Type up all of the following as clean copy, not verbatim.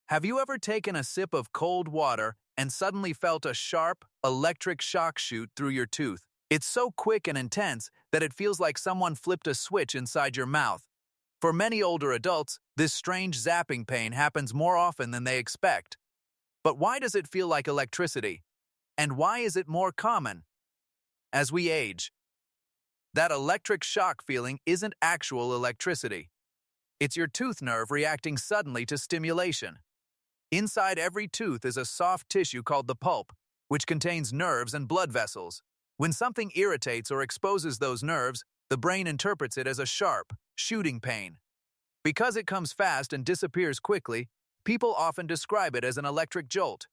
Have you ever taken a sip of cold water and suddenly felt a sharp, electric shock shoot through your tooth? It's so quick and intense that it feels like someone flipped a switch inside your mouth. For many older adults, this strange zapping pain happens more often than they expect. But why does it feel like electricity? And why is it more common? As we age, that electric shock feeling isn't actual electricity. It's your tooth nerve reacting suddenly to stimulation. Inside every tooth is a soft tissue called the pulp, which contains nerves and blood vessels. When something irritates or exposes those nerves, the brain interprets it as a sharp, shooting pain. Because it comes fast and disappears quickly, people often describe it as an electric jolt.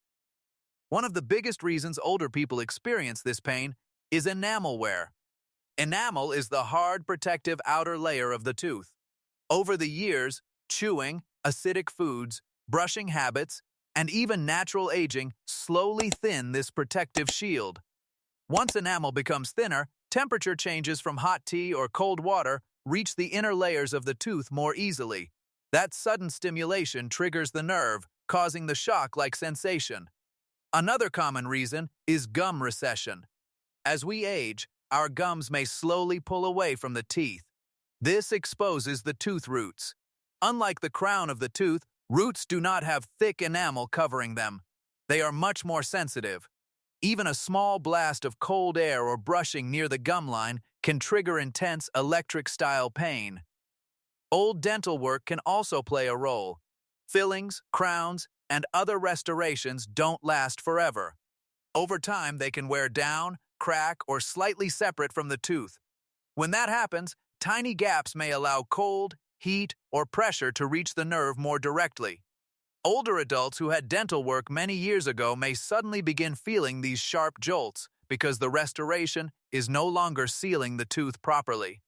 One of the biggest reasons older people experience this pain is enamel wear. Enamel is the hard, protective outer layer of the tooth. Over the years, chewing, acidic foods, brushing habits, and even natural aging slowly thin this protective shield. Once enamel becomes thinner, temperature changes from hot tea or cold water reach the inner layers of the tooth more easily. That sudden stimulation triggers the nerve, causing the shock-like sensation. Another common reason is gum recession. As we age, our gums may slowly pull away from the teeth. This exposes the tooth roots. Unlike the crown of the tooth, roots do not have thick enamel covering them. They are much more sensitive. Even a small blast of cold air or brushing near the gum line can trigger intense electric-style pain. Old dental work can also play a role. Fillings, crowns, and other restorations don't last forever. Over time, they can wear down, crack, or slightly separate from the tooth. When that happens, tiny gaps may allow cold, heat, or pressure to reach the nerve more directly. Older adults who had dental work many years ago may suddenly begin feeling these sharp jolts because the restoration is no longer sealing the tooth properly.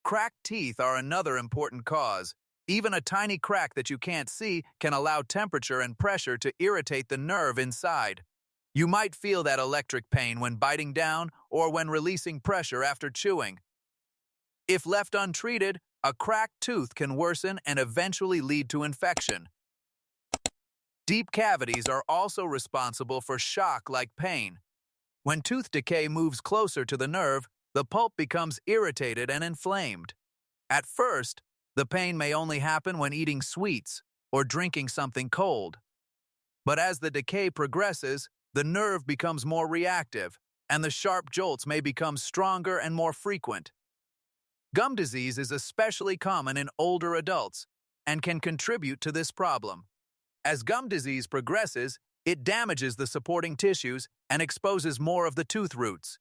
Cracked teeth are another important cause. Even a tiny crack that you can't see can allow temperature and pressure to irritate the nerve inside. You might feel that electric pain when biting down or when releasing pressure after chewing. If left untreated, a cracked tooth can worsen and eventually lead to infection. Deep cavities are also responsible for shock-like pain. When tooth decay moves closer to the nerve, the pulp becomes irritated and inflamed. At first, the pain may only happen when eating sweets or drinking something cold. But as the decay progresses, the nerve becomes more reactive, and the sharp jolts may become stronger and more frequent. Gum disease is especially common in older adults and can contribute to this problem. As gum disease progresses, it damages the supporting tissues and exposes more of the tooth roots.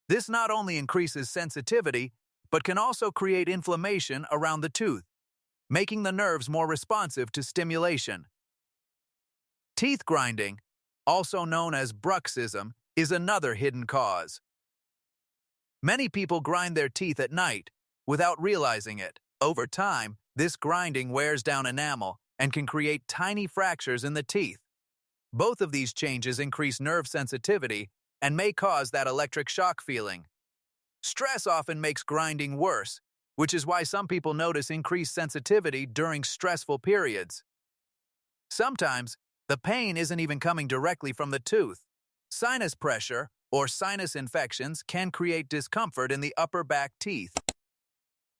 This not only increases sensitivity, but can also create inflammation around the tooth, making the nerves more responsive to stimulation. Teeth grinding, also known as bruxism, is another hidden cause. Many people grind their teeth at night without realizing it. Over time, this grinding wears down enamel and can create tiny fractures in the teeth. Both of these changes increase nerve sensitivity and may cause that electric shock feeling. Stress often makes grinding worse, which is why some people notice increased sensitivity during stressful periods. Sometimes, the pain isn't even coming directly from the tooth. Sinus pressure or sinus infections can create discomfort in the upper back teeth.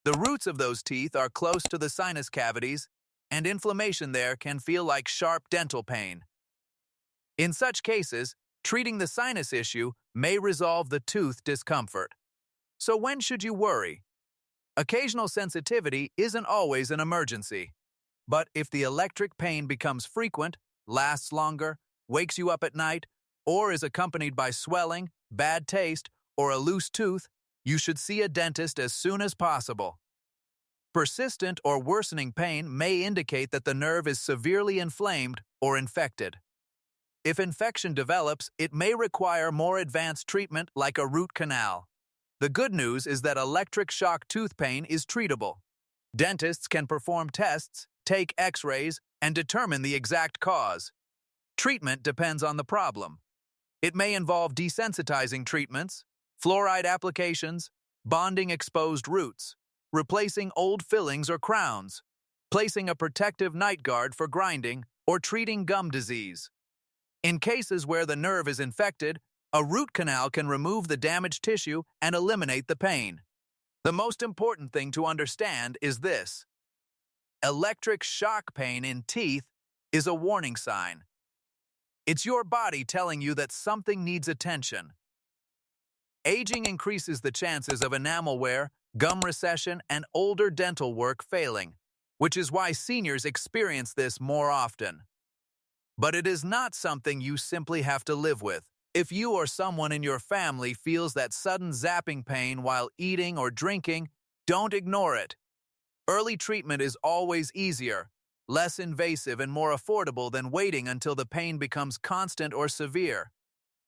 The roots of those teeth are close to the sinus cavities, and inflammation there can feel like sharp dental pain. In such cases, treating the sinus issue may resolve the tooth discomfort. So when should you worry? Occasional sensitivity isn't always an emergency. But if the electric pain becomes frequent, lasts longer, wakes you up at night, or is accompanied by swelling, bad taste, or a loose tooth, you should see a dentist as soon as possible. Persistent or worsening pain may indicate that the nerve is severely inflamed or infected. If infection develops, it may require more advanced treatment like a root canal. The good news is that electric shock tooth pain is treatable. Dentists can perform tests, take X-rays, and determine the exact cause. Treatment depends on the problem. It may involve desensitizing treatments, fluoride applications, bonding exposed roots, replacing old fillings or crowns, placing a protective night guard for grinding, or treating gum disease. In cases where the nerve is infected, a root canal can remove the damaged tissue and eliminate the pain. The most important thing to understand is this: electric shock pain in teeth is a warning sign. It's your body telling you that something needs attention. Aging increases the chances of enamel wear, gum recession, and older dental work failing, which is why seniors experience this more often. But it is not something you simply have to live with. If you or someone in your family feels that sudden zapping pain while eating or drinking, don't ignore it. Early treatment is always easier, less invasive, and more affordable than waiting until the pain becomes constant or severe.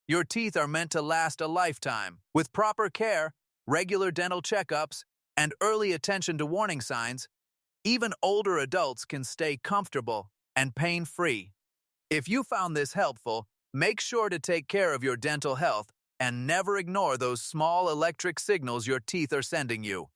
Your teeth are meant to last a lifetime. With proper care, regular dental checkups, and early attention to warning signs, even older adults can stay comfortable and pain-free. If you found this helpful, make sure to take care of your dental health and never ignore those small electric signals your teeth are sending you.